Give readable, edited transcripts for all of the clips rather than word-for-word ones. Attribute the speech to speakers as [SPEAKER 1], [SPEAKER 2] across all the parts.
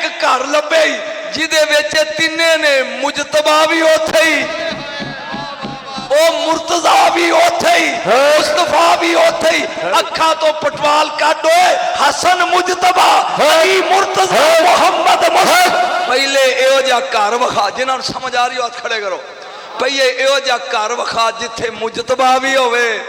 [SPEAKER 1] एक घर लभे जिदे विच तिन्ने ने, मुजतबा भी उत्थे ही, ओ मुर्तजा भी उत्थे ही, मुस्तफा भी उत्थे ही। अखा तो पटवाल काटो हसन मुजतबा अली मुर्तजा मुहम्मद मुस्तफा। पहले इहो जिहा घर विखा, जिन्हां नूं समझ आ रही हो हथ खड़े करो। पहले इहो जिहा घर विखा जिथे मुजतबा भी होवे,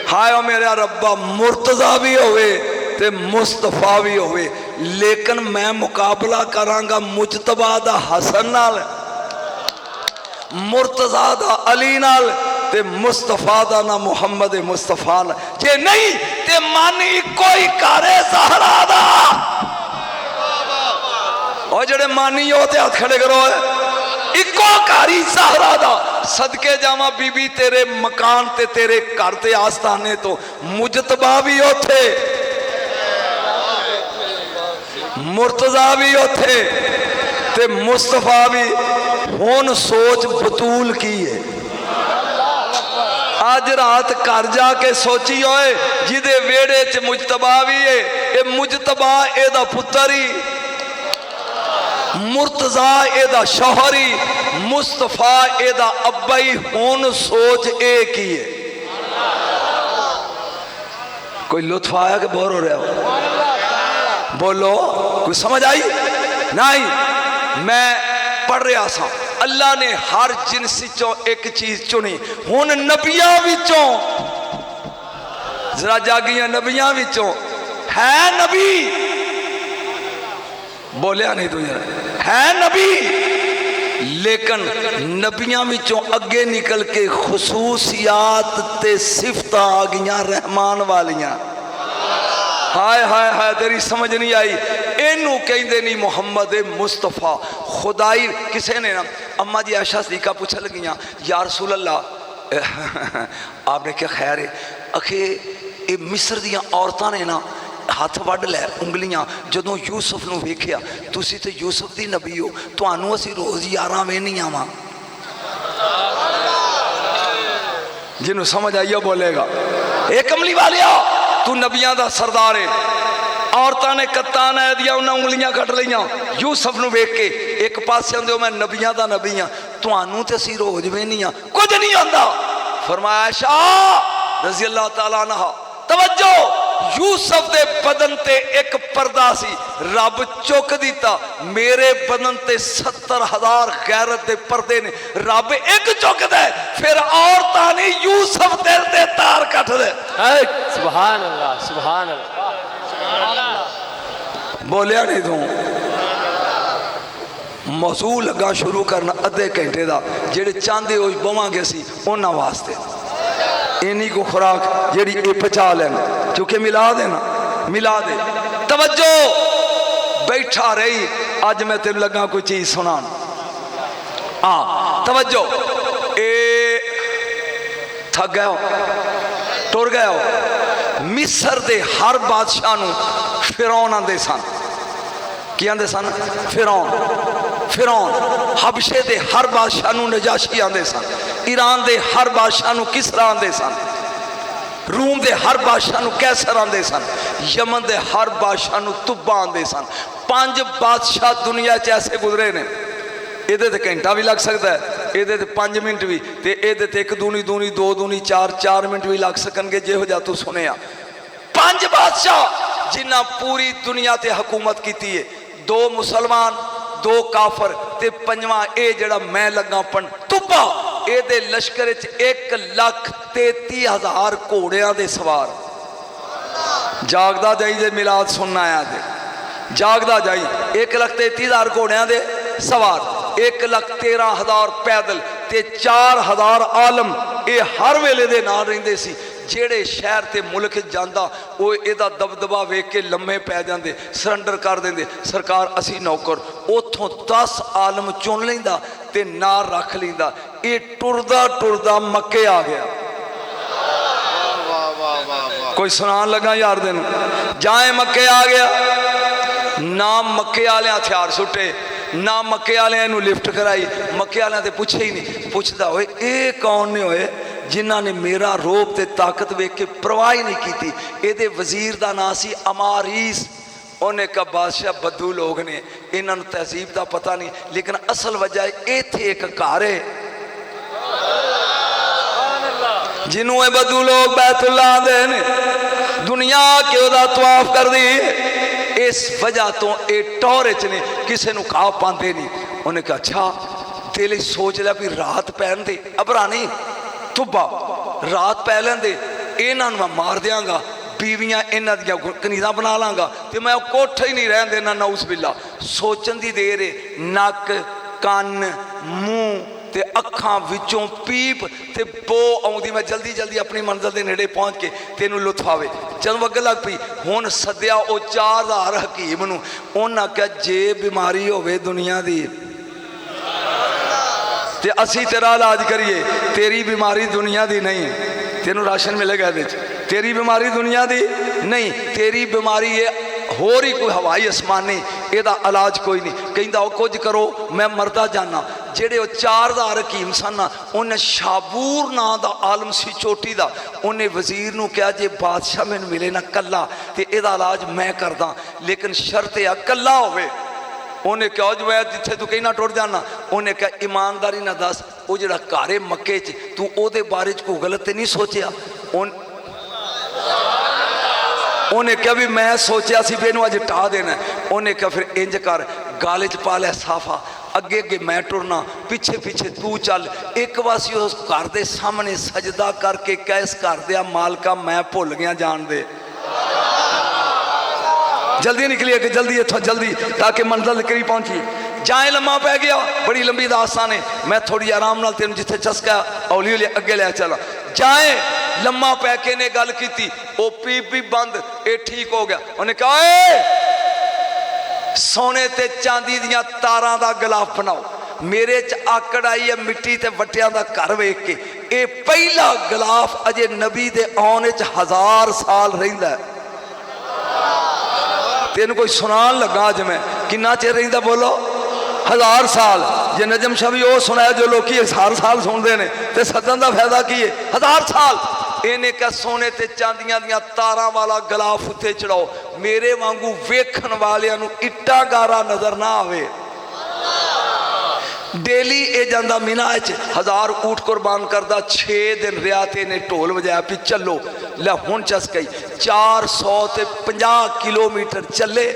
[SPEAKER 1] हाय मेरा रब्बा मुर्तजा भी होवे ते मुस्तफा भी होवे। लेकिन मैं मुकाबला करांगा मुजतबा दा हसन नाल, मुर्तजा दा अली नाल ते मुस्तफा दा ना मुहम्मद मुस्तफा नाल। जे नहीं ते मन इको ही करे ज़हरा दा। और जेड़े मानी हो ते हाथ खड़े करो, इको कारी ज़हरा दा। सदके जावा बीबी तेरे मकान ते तेरे घर ते आस्थाने तो, मुजतबा भी उथे, मुर्तजा भी उथे ते मुस्तफा भी। हुण सोच बतूल की है। अज रात घर जाके सोची होए जिदे वेड़े च मुजतबा भी है, ये मुजतबा एदा पुत्र ही, मुर्तजा एदा शौहर ही, मुस्तफा एदा अब्बा ही। हुण सोच ए की है। कोई लुत्फ आया कि बोर हो रहा हो? बोलो, कोई समझ आई? नहीं, मैं पढ़ रहा सा, अल्लाह ने हर जिनस चों एक चीज चुनी। हुण नबियां विचों जरा जागियां, नबियां विचों है नबी, बोलिया नहीं तू जरा, है नबी, लेकिन नबियां विचों अगे निकल के खुसूसियात ते सिफत आ गईयां रहमान वालियां। हाय हाय हाय, तेरी समझ नहीं आई। इनू कहते नहीं मुहम्मद मुस्तफा। खुदाई किसी ने ना, अम्मा जी आयशा सदीका पूछन लगियां, या रसूल अल्लाह आपने क्या खैर है? आखे ये मिस्र दियां औरतां ने ना हथ वढ़ लै उंगलियां, जदों यूसुफ नूं वेखिया, तुसी ते यूसुफ दी नबी हो, तुहानूं असीं रोज़ यारां वेहनियां वां। जिन्हों समझ आई बोलेगा, ए कमली वालिया तू नबियां दा सरदार है। औरतां ने कत्तान दियां उन्हां उंगलियां कट लईयां यूसुफ नूं वेख के। एक पासे आंदे मैं नबियां दा नबी हां, तुहानूं ते असीं रोज़ वेहनियां, कुछ नहीं आंदा। फरमाया आयशा रज़ी अल्लाह तआला अन्हा, तवज्जो, यूसुफ दे बदन ते एक पर्दा सी, रब चुक दिता। मेरे बदन ते 70,000 गैरत दे पर्दे ने, रब एक चुकदा है, फिर औरतां ने यूसुफ दिल दे तार कट दे।
[SPEAKER 2] सुभान अल्लाह, सुभान अल्लाह।
[SPEAKER 1] बोलिया नहीं तू? मौजू लगा शुरू करना अद्धे घंटे का, जेड़े चाहते हो बवांगे असी उन्हां वास्ते। इन्नी को खुराक जी पचा लेना, क्योंकि मिला देना, मिला दे। तवज्जो, बैठा रही, अज मैं तेन लगा कोई चीज सुना। हाँ तवज्जो, ए थक गए हो, टुर गए हो। मिस्र दे हर बादशाह नूं फिरौन आंदे सन। की आंदे सन? फिरौन। फिरौन हबशे दे हर बादशाह नूं नजाशी आंदे सन। ईरान दे हर बादशाह नूं किसरा आंदे सन। रूम दे हर बादशाह नूं कैसर आंदे सन। यमन दे हर बादशाह नूं तुब्बा आंदे सन। 5 बादशाह दुनिया च ऐसे गुजरे ने, ये घंटा भी लग सकता है, ये 5 मिनट भी, तो ये 1 दूनी दूनी 2 दूनी 4 मिनट भी लग सकणगे। जिहो जिहा तू सुनिया, 5 बादशाह जिन्हां पूरी दुनिया ते हुकूमत की है। 2 मुसलमान, 2 काफर, ते 5वां ये जड़ा मैं लगा पन तुब्बा। ये लश्कर 1,33,000 घोड़ियां दे सवार। जागदा जाई जे मिलाद सुनना आया जे, जागदा जाई। 1,33,000 घोड़ियां दे सवार, 1,13,000 पैदल, ते 4,000 आलम। ये हर वेले दे नाल रहिंदे सी। जेड़े शहर ते मुल्क जांदा वो इहदा दबदबा वेख के लम्मे पै जांदे, सरेंडर कर देंदे, सरकार असी नौकर। उथों 10 आलम चुन लैंदा ते नार रख लैंदा। ये टुरदा टुरदा मक्के आ गया। कोई सुनान लगा यार दिन जाए मक्के आ गया। ना मक्के वाले हथियार सुटे, ना मक्के वाले लिफ्ट कराई। मक्के वाले तो पूछे ही नहीं। पूछता होए ये कौन ने होए जिन्हों ने मेरा रोब ते ताकत वेख के परवाह ही नहीं की। ये वजीर का नाम सी अमारीस। उन्हें कहा बादशाह बद्दू लोग ने, इन्होंने तहजीब का पता नहीं, लेकिन असल वजह इत्थे एक घर है जिन्होंने बद्दू लोग बैतुल्ला आते ने, दुनिया के उदा तवाफ कर दी। इस वजह तो ये टौरे च ने किसी को खा पाते नहीं। उन्हें कहा अच्छा, दिल सोच लिया भी रात पैन दे, अबरा नहीं तुब्बा रात पै लेंदे, इन्हों मैं मार देंगा, बीवियां इन्हों दियां कनीज़ां बना लाँगा, तो मैं कोठे ही नहीं रहन देना। नाउस बिल्ला सोचन की देर है, नक कन मूँह ते अखां विचों पीप ते बो आउंदी, मैं जल्दी जल्दी अपनी मंजिल के नेड़े पहुँच के तेनू लुत्फ आवे। जब वग लग पई, हुण सद्या वो 4000 हकीम नूं, उन्हां कहा जे बीमारी होवे दुनिया दी ते असी तेरा इलाज करिए, तेरी बीमारी दुनिया दी नहीं, तेनू राशन मिलेगा इहदे च, तेरी बीमारी दुनिया दी नहीं, तेरी बीमारी है होर ही कोई हवाई आसमानी, ਇਹਦਾ इलाज कोई नहीं। कहता वो कुछ करो मैं मरदा जाना। ਜਿਹੜੇ ਉਹ 4000 हकीम सन, उन्हें शाबूर नां दा आलम सी चोटी दा, उन्हें वजीर नूं कहा जे बादशाह मैनूं मिले ना कला तो ਇਹਦਾ इलाज मैं करदा, लेकिन शर्त है कला होवे। उन्हें कहा जो मैं जिथे तू कहना टुर जाना। उन्हें कहा ईमानदारी ना दस, वो जो घर है मक्के च, तू ਉਹਦੇ बारे कोई गलत नहीं सोचिया? उन्हें कहा भी मैं सोचा सी भी इनू अज टा देना। उन्हें कहा फिर इंज कर, गाले च पा लिया साफा, अगे अगे मैं टुरना, पीछे पीछे तू चल। एक पासे उस घर के सामने सजदा करके कह इस घर दिया मालका मैं भुल गया जान दे, जल्दी निकलिए कि जल्दी इथों जल्दी, ताकि मंजिल करीब पहुंची। जाए लम्मा पै गया, बड़ी लंबी दास्तान है, मैं थोड़ी आराम नाल तेन जिथे चस्का हौली हौली अगे लै चला। जाए लम्मा पै के ने गल की, वो पीप भी बंद, ये ठीक हो गया। उन्हें कहा सोने ते चांदी दियां तारां दा गिलाफ बनाओ, मेरे च आकड़ आई है मिट्टी ते वट्टियां दा घर वेख के, ये पहला गिलाफ अजे नबी दे आने च 1000 साल रहिंदा है। तेन कोई सुनान लगा अज मैं किन्ना चिर रहिंदा, बोलो 1000 साल। जे नजम शाह भी वो सुनाया जो लोग हर साल सुनते हैं, तो सदन का फायदा की है 1000 साल। इन्हें कहा सोने ते चांदियां दियां तारां वाला गिलाफ उत्ते चढ़ाओ, मेरे वांगू वेखण वालियां नूं इट्टा गारा नजर ना आवे। डेली ये जांदा मीना च 1000 ऊँट कुरबान करदा, 6 दिन रिया ते ने ढोल बजाया भी चलो लै हुण चस गई। 450 किलोमीटर चले,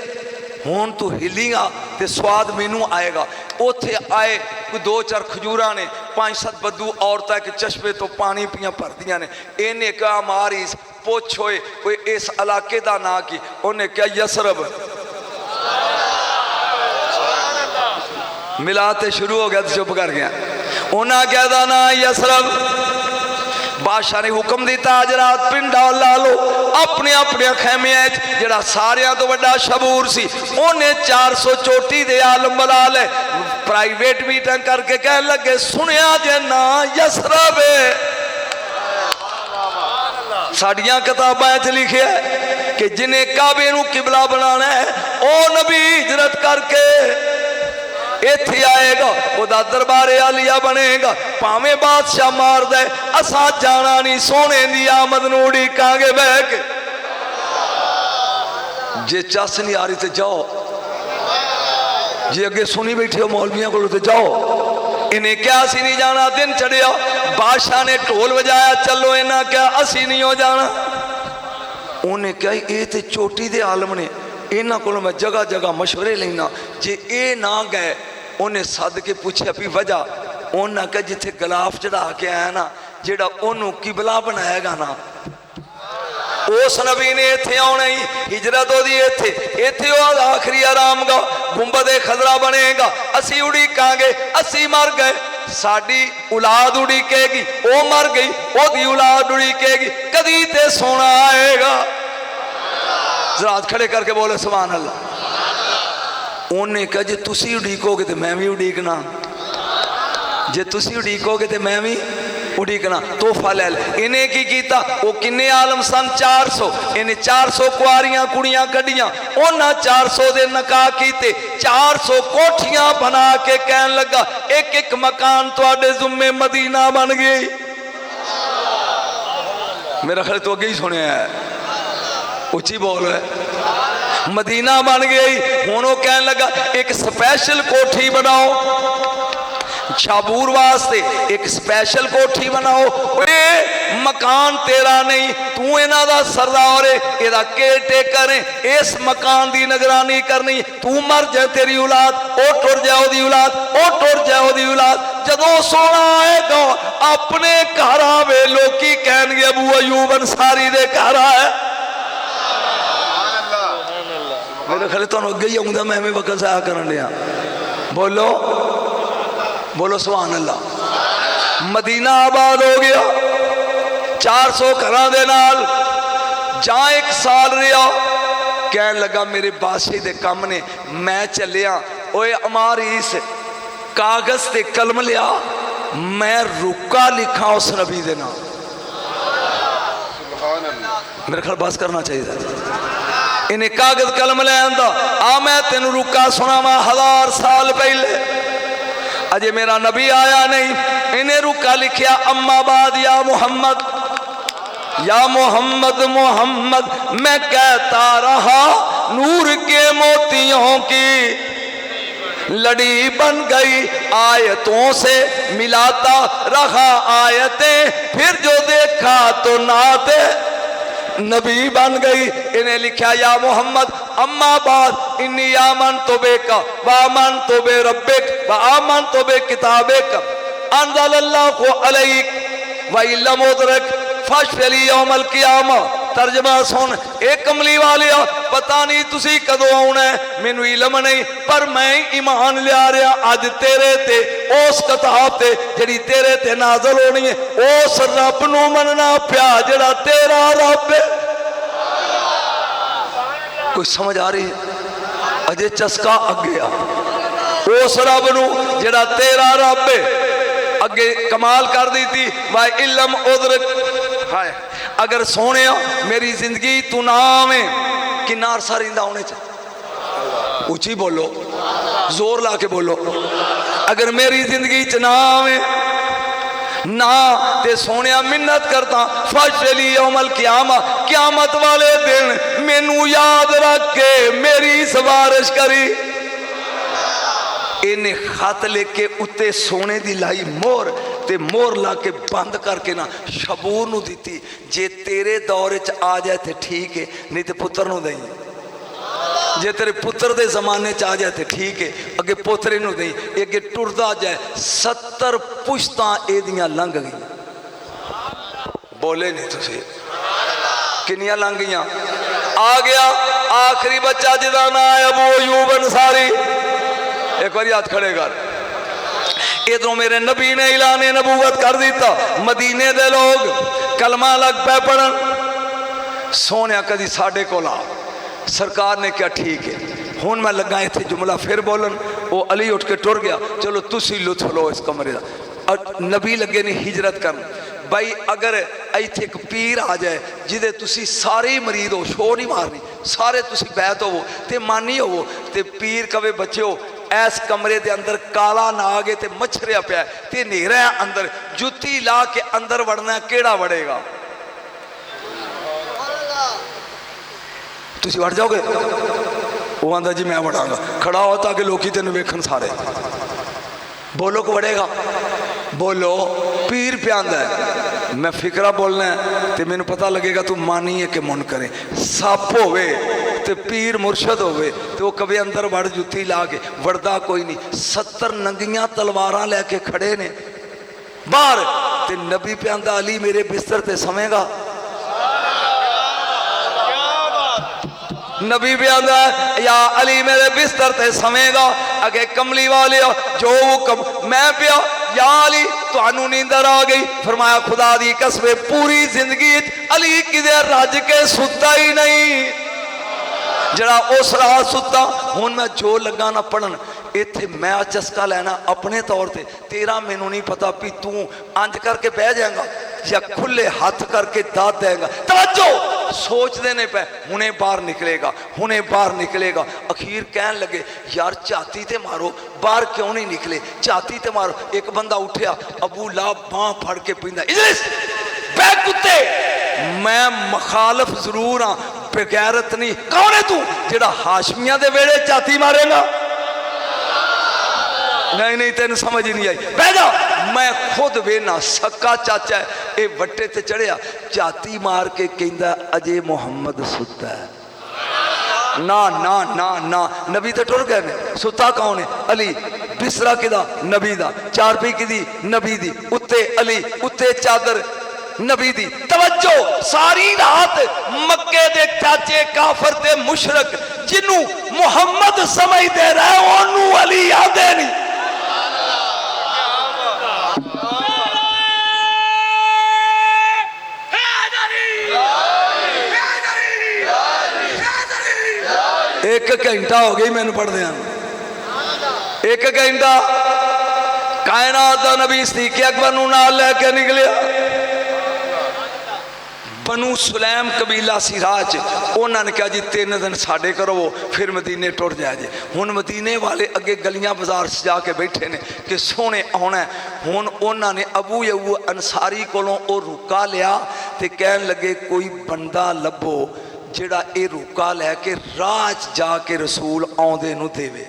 [SPEAKER 1] हुण तू हिलीगा तो स्वाद मैनू आएगा। उत्थे आए कोई 2-4 खजूरा ने, 5-7 बद्दू औरतां एक चश्मे तो पानी पियां भरदियां ने। इन्हें कहा मारिस पुछ होए कोई इस इलाके का ना की? उन्हें कहा यसरब। मिलाते शुरू हो गया तो चुप कर गया। उन्हें कहता ना यसरब। बादशाह ने हुक्म दिता अज रात पिंडा ला लो अपने अपने खैमिया, जरा सारिया तो बड़ा शबूर सी उन्हें 400 चोटी दे आलम बुला ले। प्राइवेट मीटिंग करके कह लगे सुनिया जे ना यसरब साडियां किताबां च लिखे कि जिन्हें काबे नूं किबला बनाना है ओ नबी हिजरत करके इत्थे आएगा, उदा दरबारे आलिया बनेगा, भावें बादशाह मार दे असा जाना नहीं, सोने दी आमद नूं उड़ीकांगे बह के। जे चस नहीं आ रही तो जाओ, जे अगे सुनी बैठे हो मौलवियां को तो जाओ। इन्हें क्या असी नहीं जाना। दिन चढ़िया, बादशाह ने ढोल बजाया चलो, इन्हें क्या असी नहीं हो जाना। उन्हें क्या ये तो चोटी दे आलम ने, इन्हों को मैं जगह जगह मशवरे लेना, जे ये ना गए उन्हें सद के पूछा भी वजह। उन्हें कहा जिथे गिलाफ चढ़ा के आया ना, जेड़ा ओनू किबला बनाएगा ना, उस नबी ने इत्थे आना ही, हिजरत होदी इत्थे, इत्थे वो आखिरी आराम गा गुंबद खजरा बनेगा। असी उड़ीकांगे, असी मर गए साडी औलाद उड़ीकेगी, वो मर गई ओदी औलाद उड़ीकेगी, कदी ते सोना आएगा। हाथ खड़े करके बोले सुभान अल्लाह। उन्हें कहा जे तुसी उड़ीकोगे तो मैं भी उड़ीकना, जे तुसी उड़ीकोगे तो मैं भी उड़ीकना। तोहफा ले ले। इन्हें की कीता, वो किन्ने आलम सन 400, इन्हें 400 कुआरियां कुड़ियां कढ़ियां, उन्हें 400 दे नकाह कीते, 400 कोठियां बना के कहन लगा एक एक मकान तुहाडे जुम्मे मदीना बन गई। मेरा ख्याल तो अगे ही सुनिया है, उची बोल है। मदीना बन गई। हुण वो कहन लगा एक स्पैशल कोठी बनाओ शाबूर वास्ते, एक स्पैशल कोठी बनाओ। ये मकान तेरा नहीं, तू इन्हां दा सरदार है, इहदा केयर टेकर है, इस मकान की निगरानी करनी। तू मर जाए तेरी औलाद, ओ टुर जाए ओदी औलाद, ओ टुर जाए ओदी औलाद। जदों सोना आएगा अपने घर आवे, लोकी कहणगे अबू अयूब अंसारी दे घर आया। मेरे ख्याल तुहानूं अगे ही आउंदा, मैं भी वकल साया करन लिया। बोलो बोलो सुभान अल्लाह। मदीना आबाद हो गया 400 घरां दे नाल। जां 1 साल रहा, कहन लगा मेरे बादशाह दे कम ने, मैं चलिया। ओए अमारीस कागज ते कलम लिया, मैं रुका लिखा उस नबी दे नाम। मेरे ख्याल बस करना चाहिए। इन्हें कागज कलम ले आंदा, आ मैं तेन रुका सुनावा 1000 साल पहले, अजे मेरा नबी आया नहीं। इन्हें रुका लिखिया अम्माबाद या मोहम्मद, या मोहम्मद मोहम्मद, मैं कहता रहा नूर के मोतियों की लड़ी बन गई, आयतों से मिलाता रहा आयतें, फिर जो देखा तो नाते नबी बन गई। इन्हें लिखा या मोहम्मद अम्मा बाद इन्नी आमन तो बेका वामन तो बे रब्बिक व आमन तो बे किताबिक अंज़लल्लाहु अलैक व इल्लम उदरक फशफली यौमल क़ियामा। तर्जमा सुन, एक कमली वाले पता नहीं तुसी कदों आउणा है, मैनू इलम नहीं, पर मैं ईमान लिया रहा अज तेरे ते उस किताब ते जिहड़ी तेरे ते नाज़िल होनी है, उस रब नू मनना पिया जिहड़ा तेरा रब है। कोई समझ आ रही है? अजे चस्का अगे आ, उस रब नू जिहड़ा तेरा रब है। अगे कमाल कर दी थी वाह इलम उदरक। हाय अगर सोने मेरी जिंदगी तू नाम है कि नारसा रिंदा होने च ऊंची बोलो, जोर ला के बोलो। अगर मेरी जिंदगी च नाम है ना ते सोने मिन्नत करता फशली यौमल क़ियामा, क़यामत वाले दिन मैनू याद रख के मेरी सिफारिश करी। इन्हें खत लेके उत्ते सोने दी लाई मोहर ते मोहर ला के बंद करके ना शबूर नू दी। जे तेरे दौर च आ जाए तो ठीक है, नहीं तो पुत्र नू दई। जे तेरे पुत्र दे जमाने च आ जाए तो ठीक है, अगे पोतरे नू दई। अगे टुरदा जाए 70 पुश्तां एदियां लंघ गई। बोले नहीं तुसी किनियां लंघ गईयां? आ गया आखिरी बच्चा जिदा ना है अबू अयूब अंसारी। एक बार हाथ खड़े कर। इधरों मेरे नबी ने ऐलाने नबूवत कर दिता, मदीने दे लोग कलमा लग पे पढ़न। सोने कदी साडे कोल आ, सरकार ने क्या ठीक है। हुण मैं लगा इत्थे जुमला फिर बोलन, वो अली उठ के टुर गया। चलो तुसी लुत्फ लो इस कमरे का। नबी लगे ने हिजरत करन। भाई अगर इत्थे एक पीर आ जाए जिदे तुसी सारे मरीद हो, शो नहीं मारनी, सारे तुसी बैत होवो ते मानी होवो, ते पीर कवे बच्चो इस कमरे के अंदर काला नाग है ते मच्छरिया पिया ते नेरा अंदर, जुत्ती ला के अंदर वड़ना, केड़ा वड़ेगा? तुसी वड़ जाओगे? वो आंदा जी मैं वड़ांगा। खड़ा हो ताकि लोग तेन वेखन सारे। बोलो को वड़ेगा? बोलो पीर प्यांदा है। मैं फिकरा बोलना है तो मैनू पता लगेगा तू मानी है कि मुन करे। सप होवे ते पीर मुर्शद होवे तो वो कभी अंदर वड़ जुत्ती ला के वड़दा कोई नहीं। 70 नंगियां तलवारां लैके खड़े ने बाहर ते नबी प्यांदा अली मेरे बिस्तर ते समेगा। नबी भी आंदा या अली मेरे बिस्तर ते समेगा। अगे कमली वाले जो हुक्म मैं पिया या अली तुहानू नींदर आ गई। फरमाया खुदा दी कसम पूरी जिंदगी अली किदे रज के सुता ही नहीं, जरा उस रात सुता। हुण मैं जो लगा ना पढ़न इत्थे मैं चस्का लेना अपने तौर ते। तेरा मैनू नहीं पता भी तू अंज करके बह जाएगा या खुले हाथ करके दाद देगा। तवज्जो सोच देने पे हुणे बाहर निकलेगा, हुणे बाहर निकलेगा। अखीर कहन लगे यार छाती ते मारो, बाहर क्यों नहीं निकले? छाती ते मारो। एक बंदा उठया, अबू ला बांह फड़ के पींदा, इजलिस बैठ कुत्ते, मैं मुखालफ जरूर हाँ, बेगैरत नहीं। कौन है तू जेड़ा हाशमिया दे वेड़े जाती मारेगा? नहीं नहीं तेन समझ ही नहीं आई। बह जा, मैं खुद वेना सक्का चाचा है, ये वट्टे ते चढ़िया जाती मार के कहंदा अजे मुहम्मद सुता है। ना ना ना ना, नबी तो टुर गए ने। सुता कौन है? अली। बिस्तरा किदा? नबी दा। चारपी किदी? नबी दी। उत्ते अली, उत्ते चादर नबी दी। तवज्जो, सारी रात मक्के दे चाचे काफर ते मुशरक जिन्नू मुहम्मद समझदे रहे ओनू अली आंदे नहीं। एक घंटा हो गई मैनू पढ़दे एक घंटा। कायनात दा नबी सिद्दीक़ अकबर नू नाल लैके निकलिया। बनु सुलैम कबीला सी राह च। उन्होंने कहा जी 3 दिन साढ़े करो फिर मदीने टुर जाए जे। हुण मदीने वाले अगे गलियां बाजार सजा के बैठे ने कि सोने आना। हुण उन्होंने अबू अय्यूब अंसारी कोलों वो रुका लिया ते कहन लगे कोई बंदा लभो जिहड़ा ये रुका लैके राह च जाके रसूल आउंदे नूं देवे।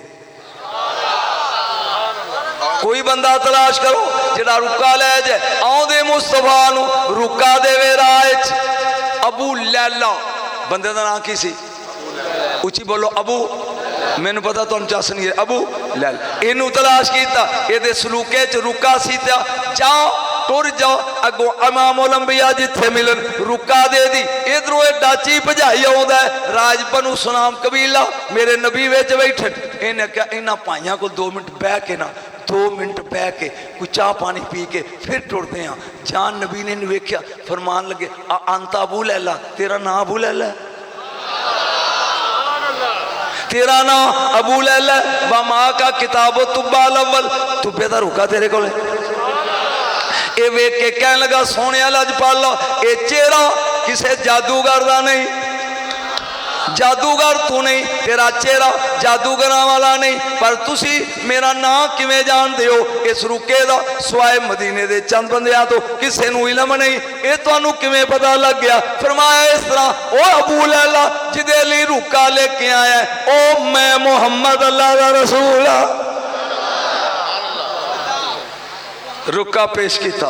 [SPEAKER 1] कोई बंदा तलाश करो जिहड़ा रुका लै जाए आउंदे मुस्तफा नूं रुका देवे राह च। अबू लैला बंदे का नाम की सी? उची बोलो अबू। मैनू पता तुहानू चस नहीं है। अबू लैला इनू तलाश किया, ये सलूके च रुका सी। जाओ टुर जाओ अगो इमाम उलंबिया जिथे मिलन रुका दे दी। इधरों डाची भजाई आउंदा है राज बनु सुनाम कबीला मेरे नबी विच बैठे। इन्हें क्या इन्होंने भाइयों को 2 मिनट बह के ना 2 मिनट बह के कोई चाह पानी पी के फिर टुरते हैं। जान नबी ने वेख्या फरमान लगे अंत अबू लैला, तेरा नाम अबू लैला है? तेरा नाम अबू लैला व मां का किताबो तुब्बा अव्वल, तुब्बे दा रुका तेरे को। ये वेख के कह लगा सोने लजपाला ये चेहरा किसी जादूगर का नहीं। जादूगर तू नहीं, तेरा चेहरा जादूगर वाला नहीं। पर तुसी मेरा नाम किवें जानदे हो? इस रुके दा स्वाए मदीने दे चंद बंदियां तो किसी नूं इलम नहीं। ये तुहानूं किवें पता लग गया? फरमाया इस तरह ओ अबू लैला जिदे लई रुका लेके आया ओ मैं मुहम्मद अल्लाह दा रसूल आ। रुका पेश किया,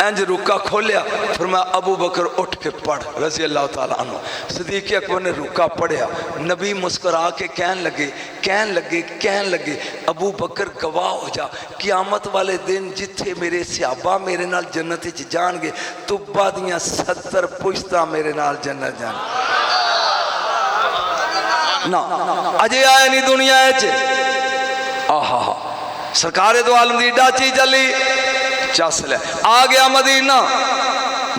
[SPEAKER 1] इंज रुका खोलिया। फिर मैं अबू बकर उठ के पढ़ रजी अल्लाह तआला अन्हु। सिद्दीक़ अकबर ने रुका पढ़िया। नबी मुस्कुरा के कहन लगे अबू बकर गवाह हो जा क़यामत वाले दिन जिथे मेरे सहाबा मेरे नाल जन्नत च जाणगे तुब्बा दियां 70 पुश्तां मेरे नाल जन्नत जान ना अजे आए नहीं दुनिया च। आहा सरकारे दो आलम दी डाची चली चस ले आ गया मदीना।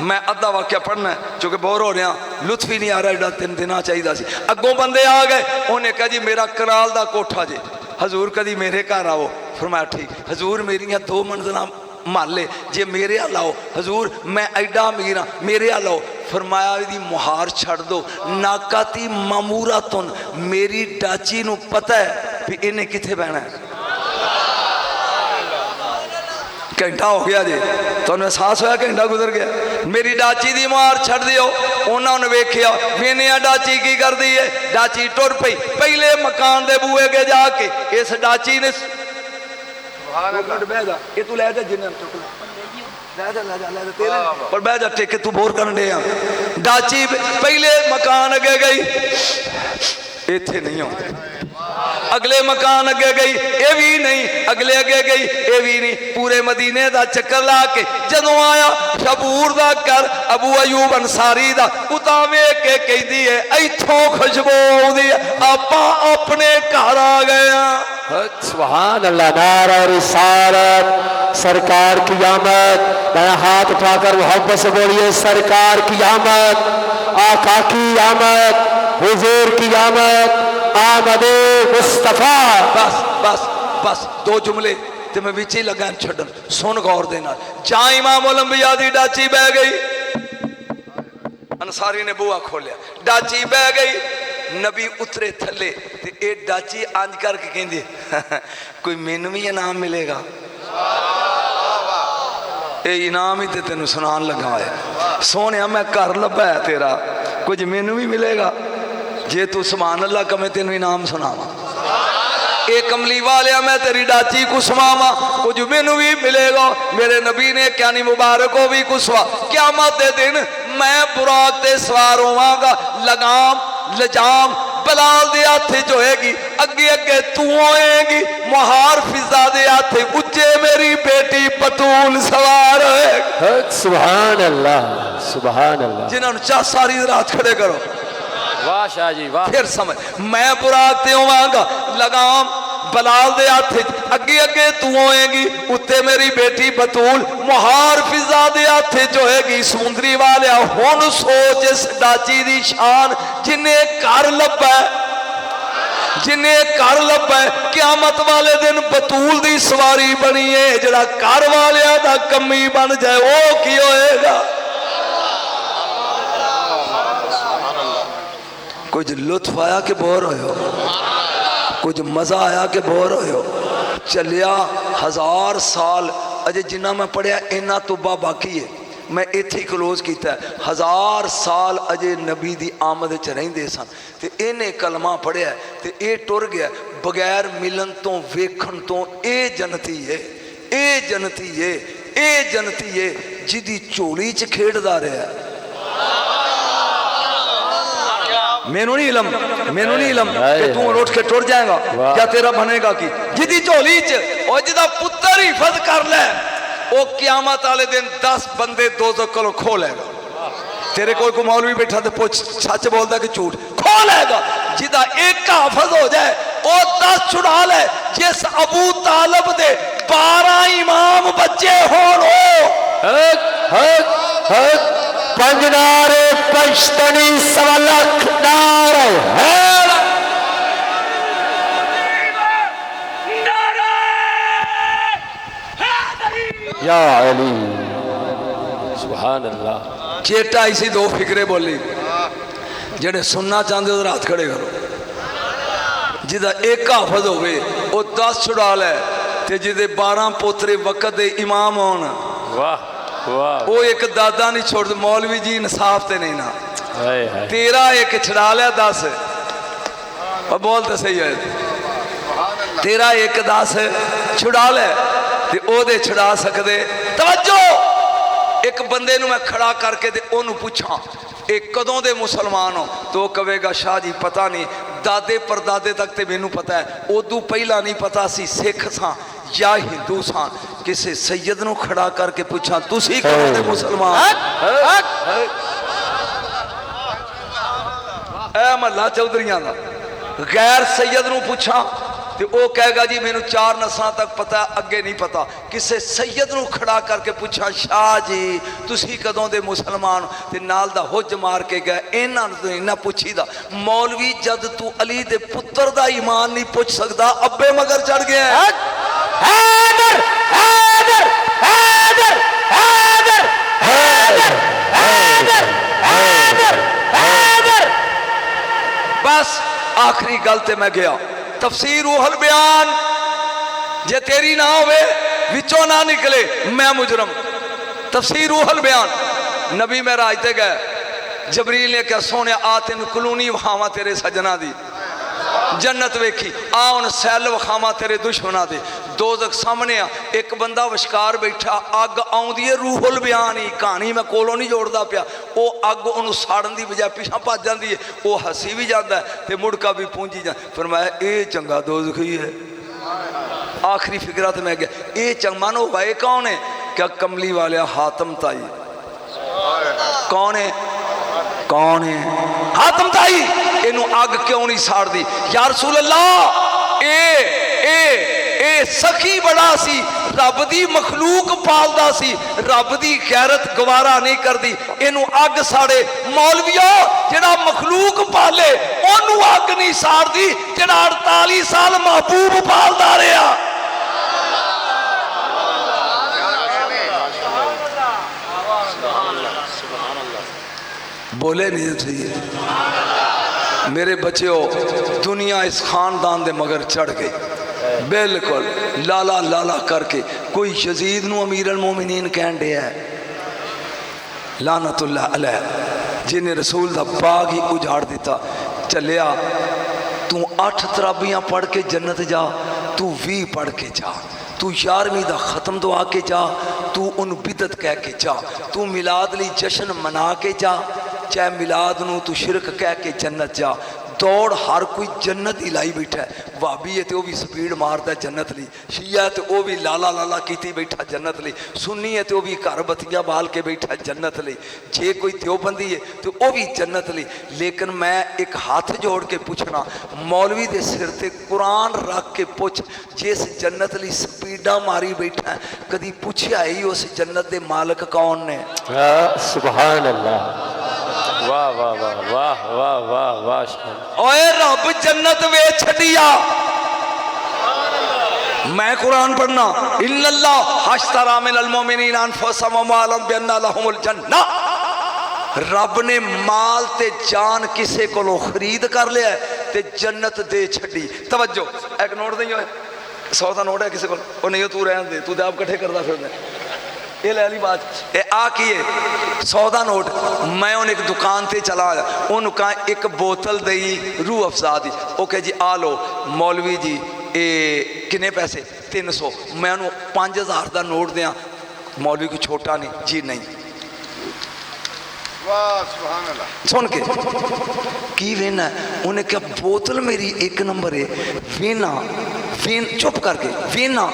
[SPEAKER 1] मैं अद्धा वाक्य पढ़ना क्योंकि बोर हो रहा, लुत्फ ही नहीं आ रहा। 3 दिन चाहिए सी। अगों बंदे आ गए, उन्हें कहा जी मेरा कराल दा कोठा जे हजूर कदी मेरे घर आओ। फरमाया ठीक। हजूर मेरिया 2 मंजिला महल जे मेरे हल आओ। हजूर मैं एडा अमीर हाँ मेरे हल आओ। फरमाया यदि मुहार छड़ दो नाकाती मामूरा तुन मेरी डाची नू पता है भी इन्हें किथे बहना है। घंटा हो गया जी, तुहानू एहसास होया घंटा गुजर गया। मेरी डाची दी मार छड़ दियो। उन्होंने वेख्या वेनिया डाची की कर दी है। डाची टुर पई पहले मकान दे बूए के जाके इस डाची ने बह जा ये तू लै जा जिन्हें पर बह जा टेके तू बोर कर दे। डाची पहले मकान अगे गई इथे नहीं हो, अगले मकान अगे गई ये भी नहीं, अगले अगे गई ये भी नहीं। पूरे मदीने का चक्कर ला के जदों आया शबूर दा घर अबू अयूब अंसारी दा उता वेख के कहदी है इथों खुशबू आउंदी है आपां अपने घर आ गए।
[SPEAKER 2] सुभान अल्लाह। नारा रिसालत सरकार की आमद। मैं हाथ उठाकर मोहब्बत से बोलिए सरकार की आमद, आका की आमद, हुजूर की आमद, आमदे मुस्तफा।
[SPEAKER 1] बस बस बस 2 जुमले ते मैं विच ही लगा छड्डन। सुन गौर दे नाल। जा इमाम उलंबिया दी डाची बह गई। अंसारी ने बुआ खोलिया, डाची बह गई। नबी उतरे थले ते ए डाची अंज करके कहंदी कोई मैनू भी इनाम मिलेगा। ये इनाम ही ते तेनू सुनान लगा है। सोने मैं घर लभा है तेरा कुछ मैनू भी मिलेगा जे तू सुभान अल्लाह कमे तेन इनाम सुनावा। ए कमली वालिया मैं तेरी डाची को सुनावा कुछ मैनू भी मिलेगा। मेरे नबी ने क्या नहीं मुबारक हो भी कुछ क़यामत दे दिन मैं बुराक ते सवार होवांगा लगाम लजाम बलाल दे हाथ च होएगी अगे अगे तू होएगी मुहार फिजा दे हाथ उच्चे मेरी बेटी बतूल सवार होएगी।
[SPEAKER 2] सुभान अल्लाह सुभान अल्लाह।
[SPEAKER 1] जिन्होंने चाह सारी रात खड़े करो
[SPEAKER 2] वाह शाह जी वाह।
[SPEAKER 1] फिर समझ मैं बुराक ते होवांगा लगाम बलाल दे हाथ अगे अगे तू होएगी उत्ते मेरी बेटी बतूल मुहार फिजा दे हाथ च होएगी। समुंदरी वालिया हुण सोच इस डाची दी शान जिन्हें घर लभा जिन्हें घर लभा क़यामत वाले दिन बतूल दी सवारी बनी है जड़ा घर वालिया दा कमी बन जाए वो की होएगा। कुछ लुत्फ आया कि बोर हो कुछ मज़ा आया कि बोर हो चलिया 1000 साल अजे जिन्ना मैं पढ़िया इन्ना तुबा बाकी है मैं इत्थे ही क्लोज किया 1000 साल अजे नबी दी आमद च रहिंदे सन ते इन्हें कलमा पढ़िया ते ये टुर गया बगैर मिलन तो वेखण तो ये जनती है ये जनती है ये जनती है जिदी झोली च खेडदा रहा। मैनू नहीं इलम कि तू उठ के टुर जाएगा क्या तेरा बनेगा की जिदी झोली च और जिदा पुत्र हिफज कर ले वो क़यामत वाले दिन 10 बंदे दोज़ख कोलों खो लेगा। तेरे कोई मौलवी बैठा तो पुछ सच बोलता कि झूठ खो लेगा। जिदा एक हाफज हो जाए वो 10 छुड़ा ले। जिस अबू तालब दे 12 इमाम बच्चे होण
[SPEAKER 2] पंजनारे पंचतनी सवालक नारे है या अली सुभान अल्लाह।
[SPEAKER 1] चेटा इसी 2 फिक्रे बोली जेडे सुनना चाहते हो रात खड़े करो। जिदा एक हाफज होवे वो 10 छुड़ा ले ते जिदे 12 पोतरे वक्त दे इमाम होण
[SPEAKER 2] वाह वाह
[SPEAKER 1] वो एक दादा नहीं छोड़ मौलवी जी इंसाफ ते नहीं ना तेरा एक छड़ा लिया 10 और बोल तो सही है तेरा एक 10 छुड़ा ले ते ओदे छुड़ा सकदे। तवज्जो एक बंदे नूं मैं खड़ा करके ते ओनू पूछां एक कदों दे मुसलमान हो तो कहेगा शाह जी पता नहीं दादे परदादे तक ते मैनू पता है उदू पहला नहीं पता सी सिख सां या हिंदू सा किसी सैयद नूं खड़ा करके पूछा तुसी कदों दे मुसलमान ए महला चौधरियां दा गैर सैयद नूं पूछा तो वह कहेगा जी मैनू 4 नस्लां तक पता अगे नहीं पता। किसी सैयद नूं खड़ा करके पूछा शाह जी तुसी कदों दे मुसलमान ते नाल दा हुज मार के गए इन्हां नूं इन्ना पुछीदा। मौलवी जद तू अली दे पुत्र दा ईमान नहीं पुछ सकदा अब्बे मगर चढ़ गया
[SPEAKER 2] हैदर हैदर हैदर हैदर हैदर हैदर हैदर हैदर।
[SPEAKER 1] बस आखिरी गल ते मैं गया तफसीर रूहुल बयान जे तेरी ना होवे विचों ना निकले मैं मुजरम। तफसीर रूहुल बयान नबी महराज ते गए जबरील ने क्या सोने आ तेन कलूनी वखावा तेरे सजना दी जन्नत वेखी आ हुण सैल वखावा तेरे दुश्मना दे दोज़ख सामने आ एक बंदा विचकार बैठा अग आउंदी है रूहुल बयान ही कहानी मैं कोलों नहीं जोड़दा पिया वो अग उन्होंने साड़न की बजाय पिछा भज जाती है वो हसी भी जाता है तो मुड़का भी पूंजी जा फरमाया ये चंगा दोज़ख ही है। आखिरी फिक्रा तो मैं गया ये चंग मानो भाई कौन है क्या कमली वाले हातम ताई कौन है कौन है हातम ताई इनू अग क्यों नहीं साड़दी या रसूल अल्लाह ए सखी बड़ा सी रब दी मखलूक पालदा सी रब दी गैरत गवारा नहीं करदी इनू अग साड़े। मौलवियो जेड़ा मखलूक पाले ओनू अग नहीं साड़दी जेड़ा 48 साल महबूब पालदा रहा। बोले नहीं चाहिए मेरे बच्चों दुनिया इस खानदान दे मगर चढ़ गई बिल्कुल लाला लाला करके कोई यजीद नू अमीर अल मोमिनीन कहन दिया है लानतुल्लाह अलैह जिन्हें रसूल दा बाग ही उजाड़ दिता। चलिया तू 8 तराबियां पढ़ के जन्नत जा, तू 20 पढ़ के जा, तू 11वीं का ख़त्म दुआ के जा, तू उन बिदत कह के जा, तू मिलाद ली जश्न मना के जा, चाहे मिलाद नू तू शिरक कह के जन्नत जा। दौड़ हर कोई जन्नत ही लाई बैठा है। भाभी है तो वह भी स्पीड मारता जन्नत ली, शिया है तो वह भी लाला लाला की बैठा जन्नत ली, सुन्नी है तो वह भी घर बत्तियां बाल के बैठा जन्नत ली, जे कोई देवबंदी है तो वह भी जन्नत ली। लेकिन मैं एक हाथ जोड़ के पूछना, मौलवी के सिर ते कुरान रख के पुछ, जिस जन्नत ली स्पीडा मारी बैठा है, कदी पूछया ही उस जन्नत के मालक कौन ने?
[SPEAKER 2] सुभान अल्लाह, वाह वाह वाह वाह वाह वाह वाह।
[SPEAKER 1] ओए रब जन्नत वेच छड़िया। मैं कुरान पढ़ना, इन्नल्लाह हश्तरा मिनल मोमिनीन अनफुसहुम व अम्वालहुम बिअन्ना लहुमुल जन्नह। रब ने माल ते जान किसे कोलों खरीद कर लिया ते जन्नत दे छड़ी। तवज्जो, एक नोट दई ओए, 100 का नोट है किसी को? ओ नहीं, तू रहन दे, तू तो आप इकट्ठे करदा फिरदा। ये लै ली बात, ये आ की है 100 का नोट। मैं उन एक दुकान ते चला आया, उन्होंने कहा एक बोतल दई रूह अफजा दी, ओके जी आ लो। मौलवी जी ये किन्ने पैसे? 300। मैं उन्होंने 5000 का नोट दिया। मौलवी को छोटा नहीं जी, नहीं। सुन के की वेना? उन्हें क्या बोतल मेरी 1 नंबर है, वेना वेन चुप करके वेना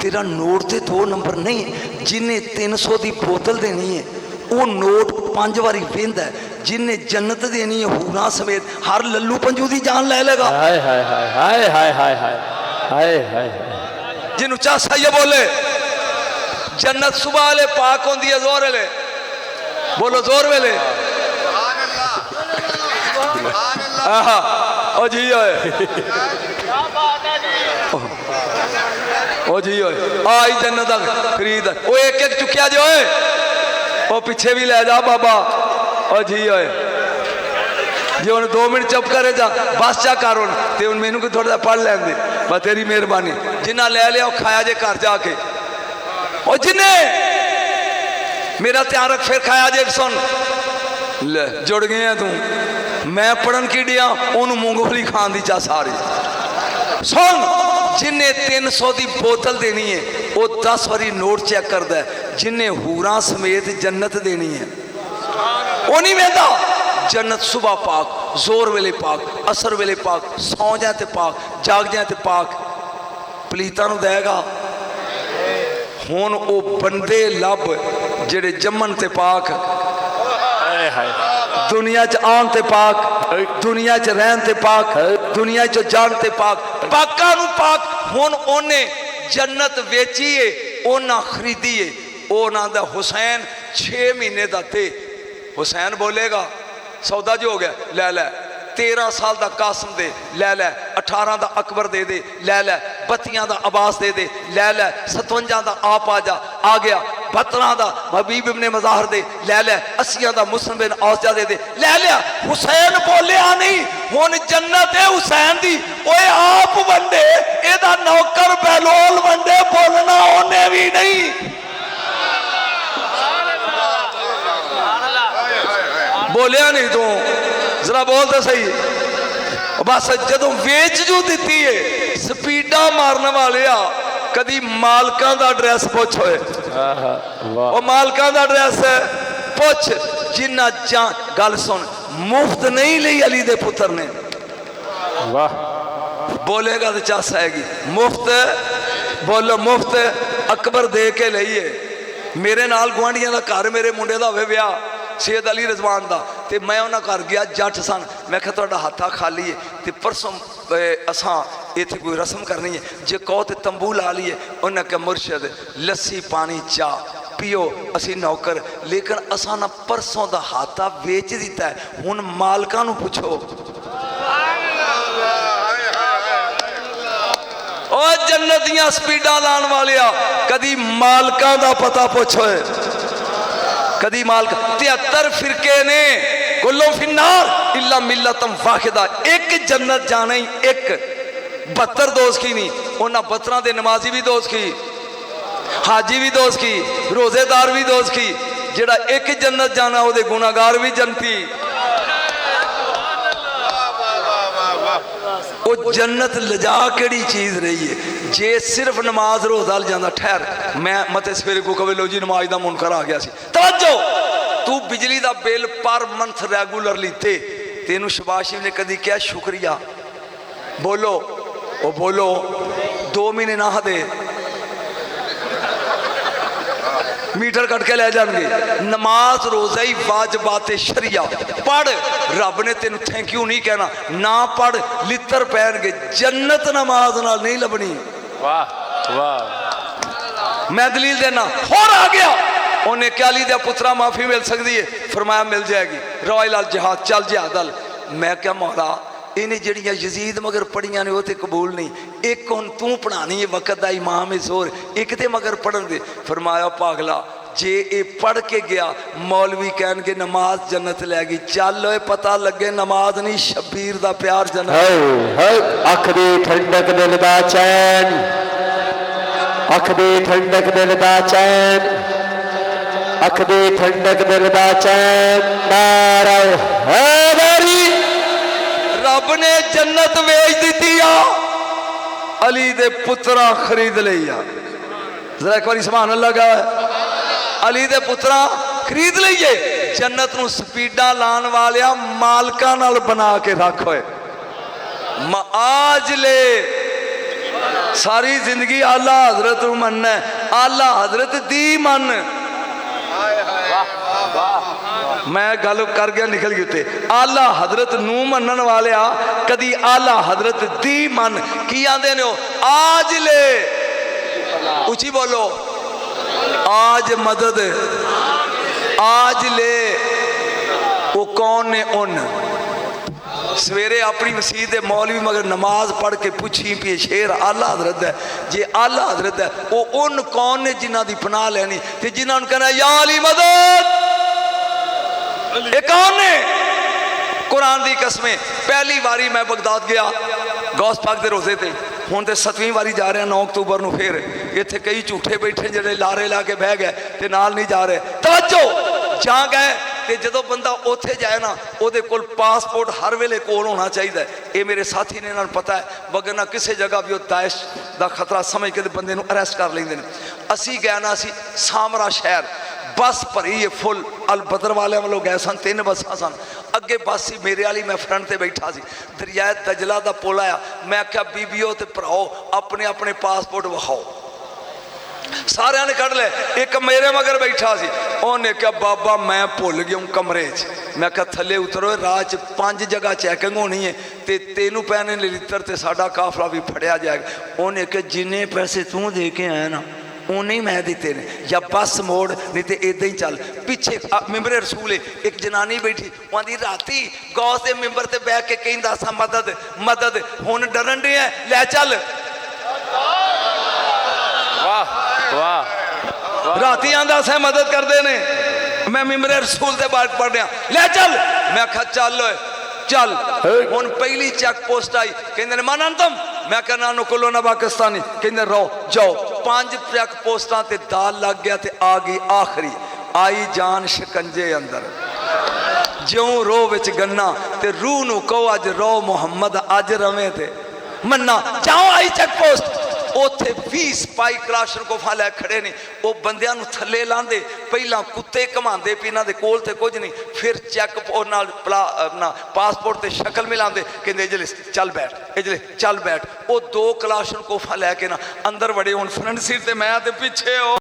[SPEAKER 1] तेरा नोट ते 2 नंबर नहीं। जिन्हें 300 की बोतल देनी है वो नोट 5 बारी वेंदा है। जिन्हें जन्नत देनी है हूरा समेत हर लल्लू पंजू की जान ले लेगा।
[SPEAKER 2] हाय हाय हाय हाय हाय हाय हाय हाय हाय।
[SPEAKER 1] जिन्हों चासा ये बोले जन्नत सुबह वाले पाक होंदी है, जोर वेले बोलो, जोर वेले। ओ जी ओए, ओ जी ओए, आई जन्नत खरीद। ओ एक एक चुकिया जो है वो पीछे भी ले जा बाबा। ओ जी ओए, जे उन्हें 2 मिनट चुप करे जा, बस जा कर ते उन मैनू को थोड़ा सा पढ़ लैन दे, बस तेरी मेहरबानी। जिन्ना ले लिया खाया जे घर जाके। ओ जिन्हें मेरा ध्यान रख, फिर खाया जे। सुन ले, जुड़ गए हैं तू। मैं पढ़न की डिया, उन्होंने मूंगफली खान दी चा सारी। सुन, जिन्हें 300 की बोतल देनी है वो 10 बारी नोट चेक करता है। जिन्हें हूरा समेत जन्नत देनी है वो नहीं वेंदा। जन्नत सुबह पाक, जोर वेले पाक, असर वेले पाक, सौ जाए तो पाक, जाग जाए तो पाक। पलीता नूं देगा। हुण वो बंदे लब जेड़े जम्मन ते पाक, दुनिया च आन ते पाक, दुनिया च रहन ते पाक, दुनिया च जान ते पाक, पाका नूं पाक। हुण ओने जन्नत वेची है, ओना खरीदी है। ओना दा हुसैन 6 महीने दा ते। हुसैन बोलेगा सौदा जो हो गया, लै लै। 13 साल का कासम दे, लै लै। 18 का अकबर दे दे, लै लै। 32 का अब्बास दे दे, लै लै। 57 का आप आ जा, आ गया। 72 का हबीब इब्ने मज़ाहर दे, लै लै। 80 का मुस्लिम बिन औसजा दे दे, लै लिया। हुसैन बोलिया नहीं, हुण जन्नत है हुसैन दी। ओए आप वंडे, एदा नौकर बहलोल वंडे, बोलना ओने भी नहीं। बोलिया नहीं तू, जरा बोल तो सही। बस जदों वेच जू दी है, स्पीडा मारने वाले आ, कदी मालकां दा एड्रैस पुछ होए। वो मालकां दा एड्रैस पुछ। जिन्ना जा गल सुन, मुफ्त नहीं ली अली दे पुत्र ने।
[SPEAKER 2] वाह,
[SPEAKER 1] बोलेगा तो चस आएगी। मुफ्त बोलो, मुफ्त अकबर दे के लईए। मेरे नाल गुआढ़ियां दा घर, मेरे मुंडे दा होवे विआह सैयद अली रिजवान दा, ते मैं उन्होंने घर गया, जट सन। मैं क्या तुहाडा हाथा खाली है, तो परसों असां इत्थे कोई रस्म करनी है, जे कहो तो तंबू ला लीए। उन्हें कहा मुर्शद लस्सी पानी चाह पियो, असी नौकर। लेकिन असां ना परसों का हाथा बेच दिता है, हुण मालकां नूं पुछो। ओ जन्नत दियां स्पीडा लाण वालिया, कदी मालकां दा पता पुछो। कदी मालक 73 फिरके ने, कुल्लुम फिन्नार इल्ला मिल्लतम वाहिदा। एक जन्नत जाना ही एक। 72 दोस्त की नहीं, उन्हें 72 दे नमाजी भी दोस्त की, हाजी भी दोस्त की, रोजेदार भी दोस्त की, ਜਿਹੜਾ ਇੱਕ जन्नत जाना ਉਹਦੇ गुनाहगार भी जन्नती। वो जन्नत लिजा केड़ी चीज़ रही है जे सिर्फ नमाज रोज़ा जाता। ठहर मैं मते सवेरे को कवे लो जी नमाज का मुनकर आ गया सी। तवज्जो तू बिजली का बिल पर मंथ रेगूलरली ते तेनू शबाशी ने कदी क्या शुक्रिया बोलो वो बोलो 2 महीने ना दे मीटर कट के ले जाएंगे। नमाज रोज़ा ही वाजबात शरिया पढ़ रब ने तेन थैंक यू नहीं कहना ना पढ़ लित्र पैणगे जन्नत नमाज नाल नहीं लभनी।
[SPEAKER 2] वाह वाह
[SPEAKER 1] मैं दलील देना होर आ गया उन्हें क्या ली दिया पुत्रा माफी मिल सकती है फरमाया मिल जाएगी रॉयल अल जिहाद चल जिहाद अल। मैं क्या मौला इन्हें जड़ियाँ यजीद मगर पढ़िया ने वो तो कबूल नहीं एक हुण तू पढ़ानी है वक़्त का इमाम है जोर एक तो मगर पढ़न दे। फरमाया पागला जे ये पढ़ के गया मौलवी कहनगे नमाज जन्नत लैगी चल पता लगे नमाज नहीं शबीर का प्यार जन्नत।
[SPEAKER 2] अख दी ठंडक दिल दा चैन अख दी ठंडक दिल दा चैन अख दी ठंडक दिल दा चैन नारा हैदरी।
[SPEAKER 1] रब ने जन्नत वेच दी आ अली दे पुत्रा खरीद लिया। जरा एक बार सुभान अल्लाह का अली दे पुत्रा खरीद लीए जन्नत नूं स्पीडा लाण वालिया मालकां नाल बना के रख होए आज ले सारी जिंदगी आला हजरत नूं मनना आला हजरत दी मन। मैं गल कर गया निकल गई उत्ते आला हजरत नूं मनन वाले कदी आला हजरत दी मन की आंदे ने आज ले उची बोलो आज मदद आज ले वो कौन ने उन सवेरे अपनी मसीह दे मौलवी मगर नमाज पढ़ के पूछी भी शेर आला हजरत है जे आला हजरत है वो उन कौन ने जिन्हों की पनाह लैनी ते जिन्होंने कहना या अली मदद ये कौन ने। कुरान की कसमें पहली बारी मैं बगदाद गया गौस पाक के रोजे ते हुण ते 7वीं बारी जा रहे 9 अक्तूबर को फिर इत्थे कई झूठे बैठे जिहड़े लारे ला के बह गए ते नाल नहीं जा रहे। तवज्जो जा गए ते जदों बंदा उत्थे जाए ना उहदे कोल पासपोर्ट हर वेले कोल होना चाहिए। ये मेरे साथी ने इन्हां नूं पता है वगरना किसी जगह भी दाइश का खतरा समझ के बंदे नूं अरेस्ट कर लेंदे ने। असी गए ना असी सामरा शहर बस भरी है फुल अल बदर वाले वालों गए सन 3 बसा सन अगे बस ही मेरे वाली मैं फ्रंट से बैठा सी दरियाए दजला का पुल आया मैं आख्या बीबीओ तो भराओ अपने अपने पासपोर्ट विखाओ सारे ने कढ़ ले एक मेरे मगर बैठा सी उन्हें क्या बाबा मैं भुल गया हूँ कमरे च मैं क्या थले उतरो राह च 5 जगह चैकिंग होनी है तो तेनू पैने लित्र तो साडा काफला भी फड़िया जाएगा। उन्हें क्या जिन्ने पैसे तू दे के आया ना उन्हें मैं दिते ने या बस मोड़ नहीं तो इदा ही चल पिछे मिंबरे रसूल एक जनानी बैठी आँधी राती गौस के मिंबर से बह के कहीं सा मदद मदद हुण डरन डे है लै चल राती आंदा से मदद करते ने मैं मिंबरे रसूल से बात पढ़ रहा लै चल मैं आखा चल चल हुण पहली चेक पोस्ट आई कहते मन अंतम मैं कहना नुकुलो ना पाकिस्तानी कहते रहो जाओ 5 चेक पोस्टां ते दाल लग गया ते आ गई आखिरी आई जान शिकंजे अंदर ज्यों रो विच गन्ना ते रूह नूं कहो अज रो मुहम्मद अज रवे ते मन्ना जाओ आई चेक पोस्ट उत्थे 20 सिपाही क्लाशन कोफा लै खड़े ने वो बंदियां नूं थल्ले लांदे पहला कुत्ते घमांदे भी इन्हां दे कोल ते कुछ नहीं फिर चेक नाल अपना पासपोर्ट ते शक्ल मिलांदे कहंदे इजलिस चल बैठ इजलिस चल बैठ वो 2 क्लाशन कोफा लैके ना अंदर बड़े हुण फ्रंट सीट ते मैं ते पिछे हो